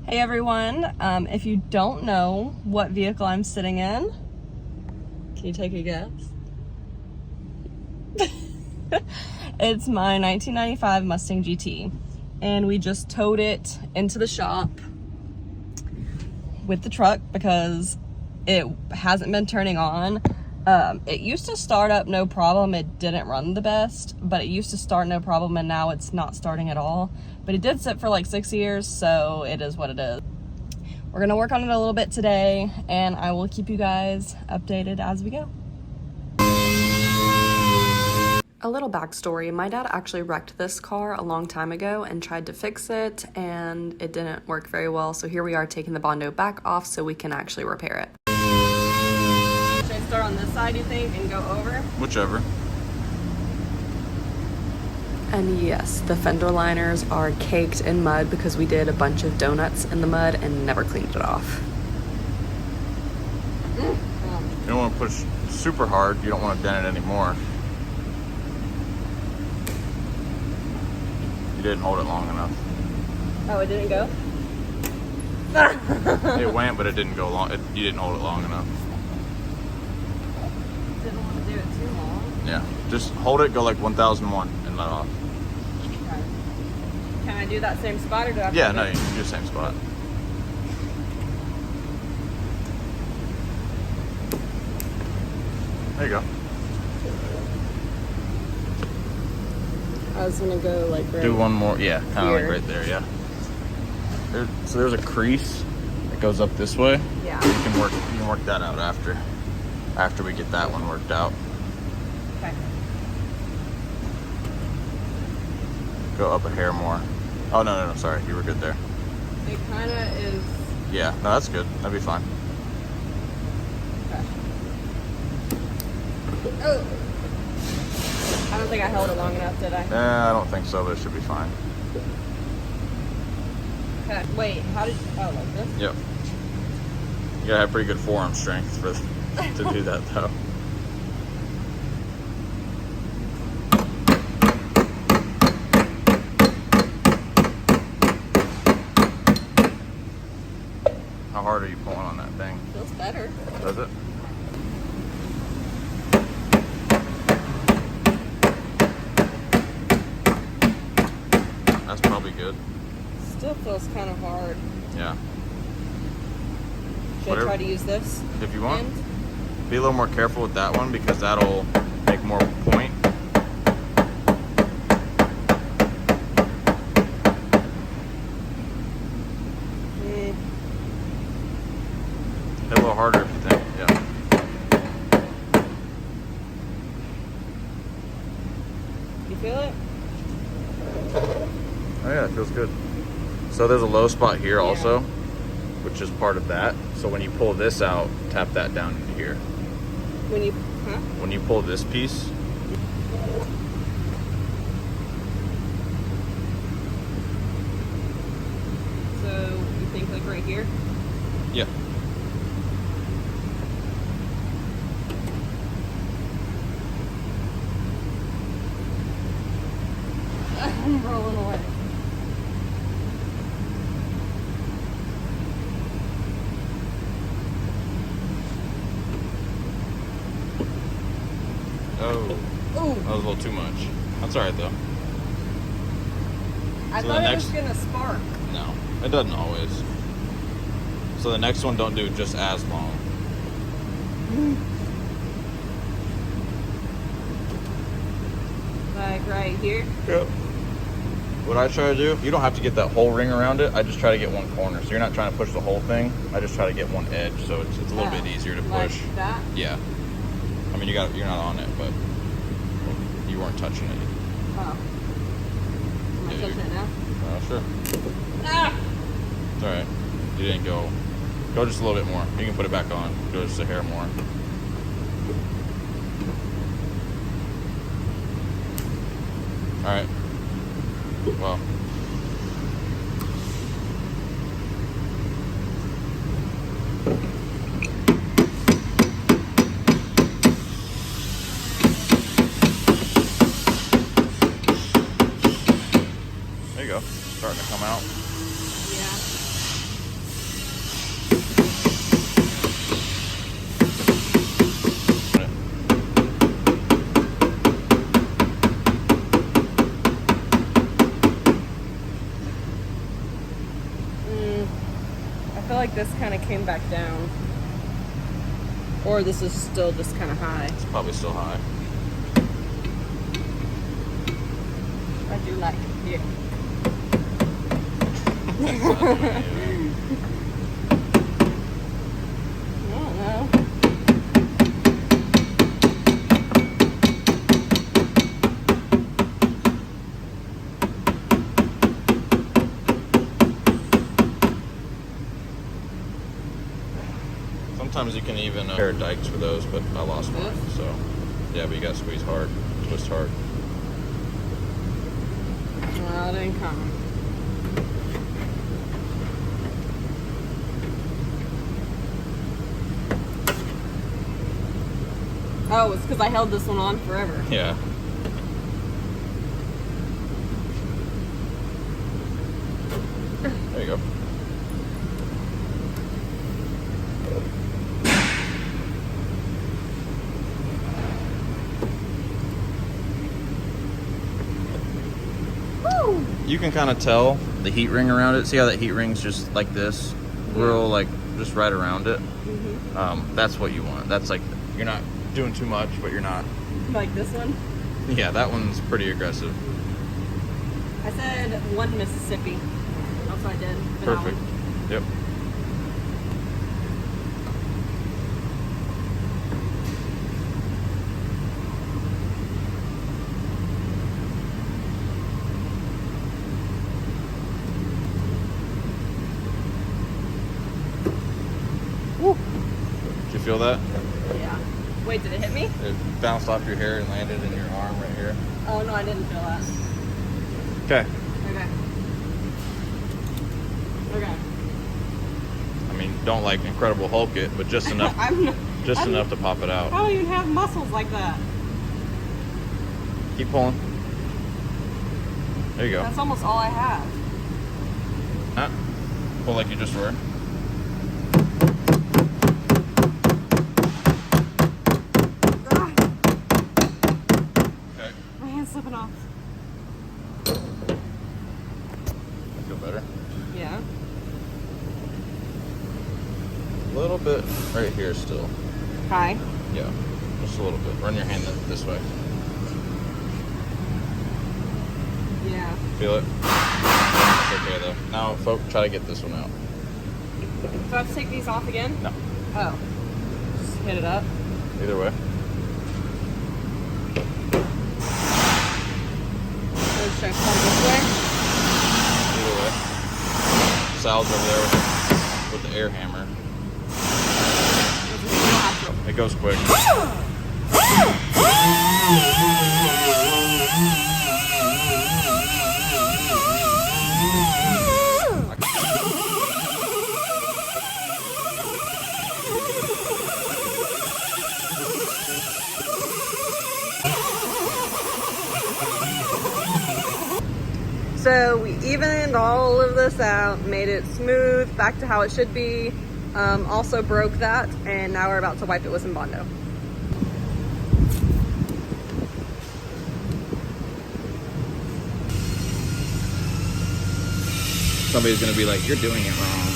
Hey everyone, if you don't know what vehicle I'm sitting in, can you take a guess? It's my 1995 Mustang GT, and we just towed it into the shop with the truck because it hasn't been turning on. It used to start up no problem. It didn't run the best, but it used to start no problem, and now it's not starting at all. But it did sit for like 6 years, so it is what it is. We're gonna work on it a little bit today, and I will keep you guys updated as we go. A little backstory, my dad actually wrecked this car a long time ago and tried to fix it, and it didn't work very well, so here we are taking the Bondo back off so we can actually repair it. Should I start on this side, you think, and go over? Whichever. And yes, the fender liners are caked in mud because we did a bunch of donuts in the mud and never cleaned it off. You don't want to push super hard, you don't want to dent it anymore. You didn't hold it long enough. Oh, it didn't go? It went, but it didn't go long. You didn't hold it long enough. Didn't want to do it too long. Yeah, just hold it, go like 1001 and let off. Okay. Can I do that same spot, or do I have to Yeah, do no, it? you can do the same spot. There you go. I was gonna go like right. Do one more, yeah, kind of like here. right there, yeah. So there's a crease that goes up this way. Yeah. You can work that out after we get that one worked out. Okay. Go up a hair more. Oh no, sorry, you were good there. It kind of is. Yeah, no, that's good. That'd be fine. Okay. Oh. I don't think I held it long enough, did I? I don't think so, but it should be fine. Okay. Wait, how did? Oh, like this? Yep. You gotta have pretty good forearm strength to do that though. How hard are you pulling on that thing? Feels better. Does it? That's probably good. Still feels kind of hard. Yeah. Should Whatever. I try to use this? If you want. end? Be a little more careful with that one because that'll make more point. Mm. Hit a little harder if you think. Yeah. You feel it? Oh yeah, it feels good. So there's a low spot here also, which is part of that. So when you pull this out, tap that down into here. When you, When you pull this piece, So you think like right here? yeah. I'm rolling away. Oh, Ooh. that was a little too much. That's all right though. I So thought the it was next- gonna spark. No, it doesn't always. So the next one, don't do just as long. Like right here. Yep. What I try to do, you don't have to get that whole ring around it. I just try to get one corner. So you're not trying to push the whole thing. I just try to get one edge, so it's a little bit easier to push. Like that? Yeah. I mean, you're not on it, but you weren't touching it. Oh. Am I Yeah, touching it now? Sure. Ah! It's all right. You didn't go just a little bit more. You can put it back on. Go just a hair more. All right. Well. There you go. Starting to come out. Yeah. feel like this kind of came back down. Or this is still just kind of high. It's probably still high. I do like it. I don't know. Sometimes you can even pair dikes for those, but I lost mine. So, yeah, but you gotta squeeze hard, twist hard. Well, it ain't coming. Oh, it's because I held this one on forever. Yeah. There you go. Woo! You can kind of tell the heat ring around it. See how that heat ring's just like this? Real, like, just right around it. Mm-hmm. That's what you want. That's like, you're not doing too much, but you're not. Like this one? Yeah, that one's pretty aggressive. I said 1 Mississippi. That's what I did. For that Perfect. one. Yep. Woo. Did you feel that? Yeah. Wait, did it hit me? It bounced off your hair and landed in your arm right here. Oh, no, I didn't feel that. Okay. Okay. Okay. I mean, don't like Incredible Hulk it, but just enough, enough to pop it out. I don't even have muscles like that. Keep pulling. There you go. That's almost all I have. Huh? Pull like you just were. Okay. My hand's slipping off. I feel better. Yeah. A little bit right here still. Hi. Yeah, just a little bit. Run your hand this way. Yeah. Feel it? It's okay though. Now, folk, try to get this one out. Do I have to take these off again? No. Oh. Just hit it up. Either way. Should I plug this way? Either way. Sal's over there with the air hammer. It goes quick. So we evened all of this out, made it smooth, back to how it should be. Also broke that, and now we're about to wipe it with some Bondo. Somebody's gonna be like, you're doing it wrong.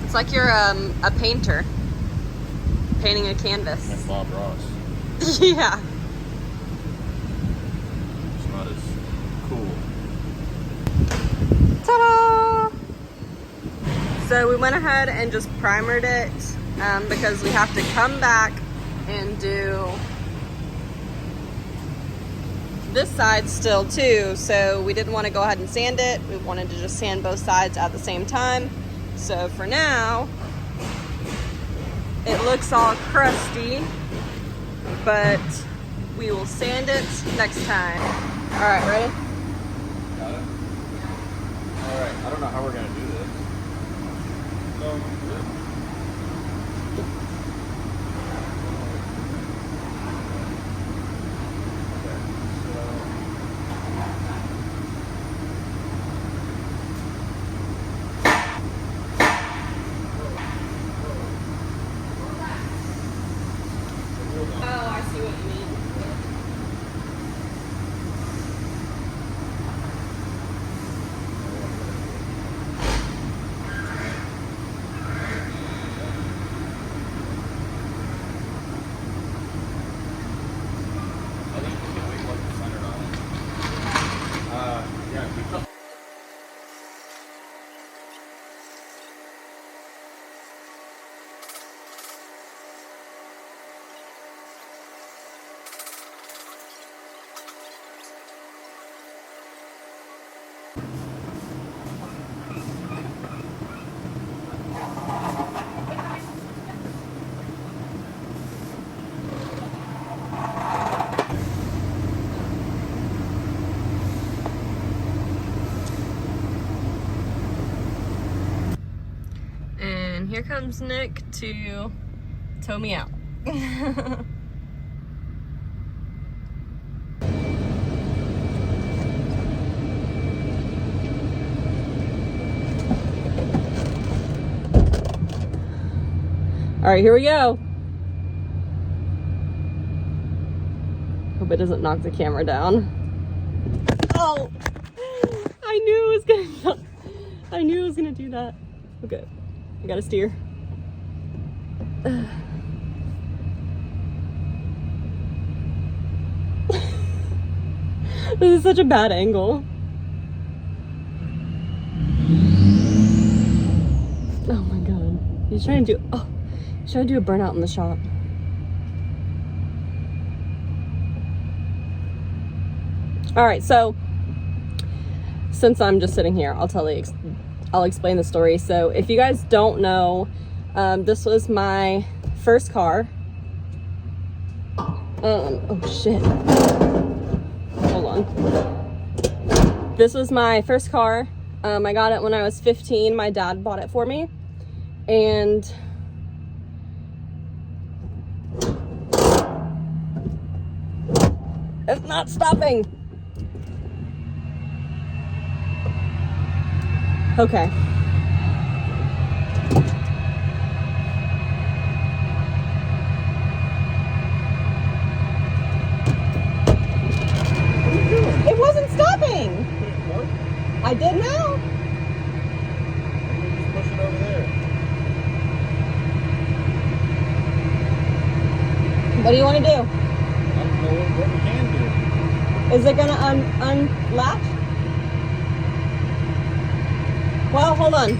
It's like you're a painter painting a canvas. Like Bob Ross. Yeah. It's not as cool. Ta-da! So we went ahead and just primered it because we have to come back and do this side still too. So we didn't want to go ahead and sand it. We wanted to just sand both sides at the same time. So for now, it looks all crusty, but we will sand it next time. All right, ready? Got it? All right, I don't know how we're gonna do this. So, good. Oh, I see what you mean. here comes Nick to tow me out. All right, here we go. Hope it doesn't knock the camera down. Oh, I knew it was gonna do that. Okay, I gotta steer. This is such a bad angle. Oh my god. He's trying to do a burnout in the shop. All right, so since I'm just sitting here, I'll explain the story. So if you guys don't know, this was my first car. Oh shit. Hold on. This was my first car. I got it when I was 15. My dad bought it for me. And it's not stopping. Okay. It wasn't stopping. I did now. Just push it over there. What do you want to do? I don't know what we can do. Is it gonna unlatch? Well, hold on.